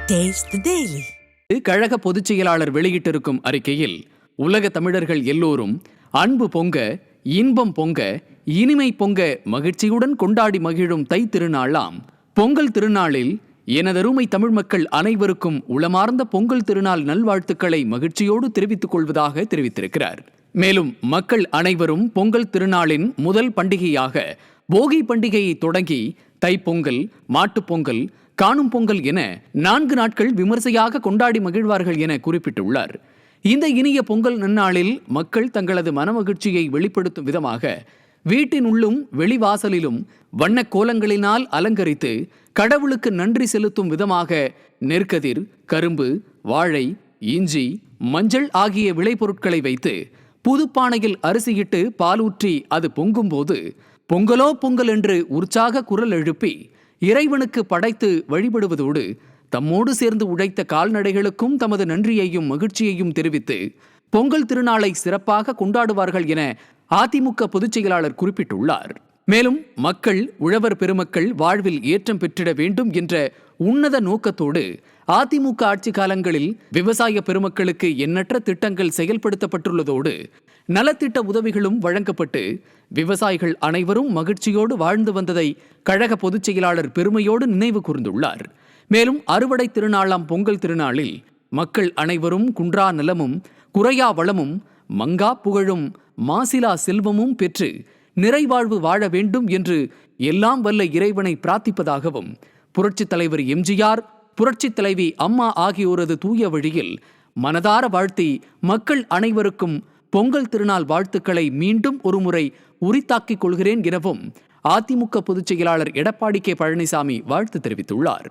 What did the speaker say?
Taste the Daily. கழக பொதுச் செயலாளர் வெளியிட்டிருக்கும் அறிக்கையில் உலக தமிழர்கள் எல்லோரும் அன்பு பொங்க, இன்பம் பொங்க, இனிமை பொங்க மகிழ்ச்சியுடன் கொண்டாடி மகிழும் தை திருநாளாம் பொங்கல் திருநாளில் எனதருமை தமிழ் மக்கள் அனைவருக்கும் உளமார்ந்த பொங்கல் திருநாள் நல்வாழ்த்துக்களை மகிழ்ச்சியோடு தெரிவித்துக் கொள்வதாக தெரிவித்திருக்கிறார். மேலும் மக்கள் அனைவரும் பொங்கல் திருநாளின் முதல் பண்டிகையாக போகி பண்டிகையை தொடங்கி தைப்பொங்கல், மாட்டுப்பொங்கல், காணும் பொங்கல் என 4 நாட்கள் விமர்சையாக கொண்டாடி மகிழ்வார்கள் என குறிப்பிட்டுள்ளார். இந்த இனிய பொங்கல் நன்னாளில் மக்கள் தங்களது மனமகிழ்ச்சியை வெளிப்படுத்தும் விதமாக வீட்டின் உள்ளும் வெளிவாசலிலும் வண்ண கோலங்களினால் அலங்கரித்து கடவுளுக்கு நன்றி செலுத்தும் விதமாக நெற்கதிர், கரும்பு, வாழை, இஞ்சி, மஞ்சள் ஆகிய விளைபொருட்களை வைத்து புதுப்பானையில் அரிசியிட்டு பாலூற்றி அது பொங்கும்போது பொங்கலோ பொங்கல் என்று உற்சாக குரல் எழுப்பி இறைவனுக்கு படைத்து வழிபடுவதோடு தம்மோடு சேர்ந்து உழைத்த கால்நடைகளுக்கும் தமது நன்றியையும் மகிழ்ச்சியையும் தெரிவித்து பொங்கல் திருநாளை சிறப்பாக கொண்டாடுவார்கள் என அதிமுக பொதுச் செயலாளர் குறிப்பிட்டுள்ளார். மேலும் மக்கள், உழவர் பெருமக்கள் வாழ்வில் ஏற்றம் பெற்றிட வேண்டும் என்ற உன்னத நோக்கத்தோடு அதிமுக ஆட்சி காலங்களில் விவசாய பெருமக்களுக்கு எண்ணற்ற திட்டங்கள் செயல்படுத்தப்பட்டுள்ளதோடு நலத்திட்ட உதவிகளும் வழங்கப்பட்டு விவசாயிகள் அனைவரும் மகிழ்ச்சியோடு வாழ்ந்து வந்ததை கழக பொதுச் செயலாளர் பெருமையோடு நினைவு கூர்ந்துள்ளார். மேலும் அறுவடை திருநாளாம் பொங்கல் திருநாளில் மக்கள் அனைவரும் குன்றா நலமும், குறையா வளமும், மங்கா புகழும், மாசிலா செல்வமும் பெற்று நிறைவாழ்வு வாழ வேண்டும் என்று எல்லாம் வல்ல இறைவனை பிரார்த்திப்பதாகவும் புரட்சித் தலைவர் எம்ஜிஆர், புரட்சித் தலைவி அம்மா ஆகியோரது தூய வழியில் மனதார வாழ்த்தி மக்கள் அனைவருக்கும் பொங்கல் திருநாள் வாழ்த்துக்களை மீண்டும் ஒருமுறை உரித்தாக்கிக் கொள்கிறேன் எனவும் அதிமுக பொதுச் செயலாளர் எடப்பாடி கே. பழனிசாமி வாழ்த்து தெரிவித்துள்ளார்.